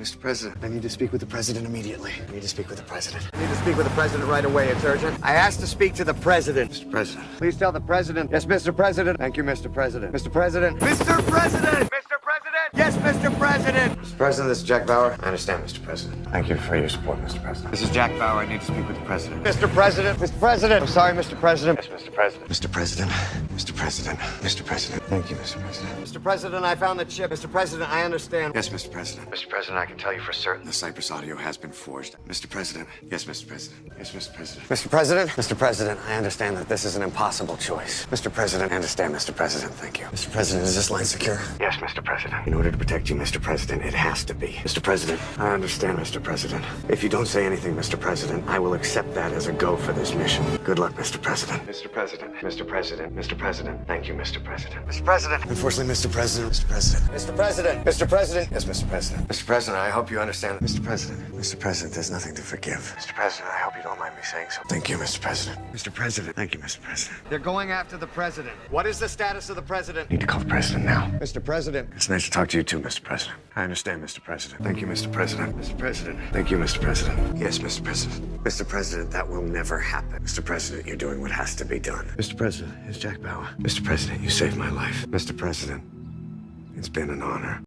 Mr. President, I need to speak with the president immediately. I need to speak with the president. I need to speak with the president right away. It's urgent. I asked to speak to the president. Mr. President. Please tell the president. Yes, Mr. President. Thank you, Mr. President. Mr. President. Mr. President! Mr. President! Yes, Mr. President! Mr. President, this is Jack Bauer. I understand, Mr. President. Thank you for your support, Mr. President. This is Jack Bauer. I need to speak with the president. Mr. President! Mr. President! I'm sorry, Mr. President. Yes, Mr. President. Mr. President. Mr. President. Mr. President. Thank you, Mr. President. Mr. President, I found the chip. Mr. President, I understand. Yes, Mr. President. Mr. President, I can tell you for certain the Cypress audio has been forged. Mr. President. Yes, Mr. President. Yes, Mr. President. Mr. President. Mr. President, I understand that this is an impossible choice. Mr. President, I understand, Mr. President. Thank you. Mr. President, is this line secure? Yes, Mr. President. In order to protect you, Mr. President, it has to be. Mr. President, I understand, Mr. President. If you don't say anything, Mr. President, I will accept that as a go for this mission. Good luck, Mr. President. Mr. President. Mr. President. Mr. President. Thank you, Mr. President. Mr. President. Unfortunately, Mr. President. Mr. President. Mr. President. Mr. President. Yes, Mr. President. Mr. President, I hope you understand. Mr. President. Mr. President, there's nothing to forgive. Mr. President, I hope you don't mind me saying so. Thank you, Mr. President. Mr. President. Thank you, Mr. President. They're going after the president. What is the status of the president? Need to call the president now. Mr. President. It's nice to talk to you too, Mr. President. I understand, Mr. President. Thank you, Mr. President. Mr. President. Thank you, Mr. President. Yes, Mr. President. Mr. President, that will never happen. Mr. President, you're doing what has to be done. Mr. President, it's Jack Bauer. Mr. President, you saved my life. Mr. President, it's been an honor.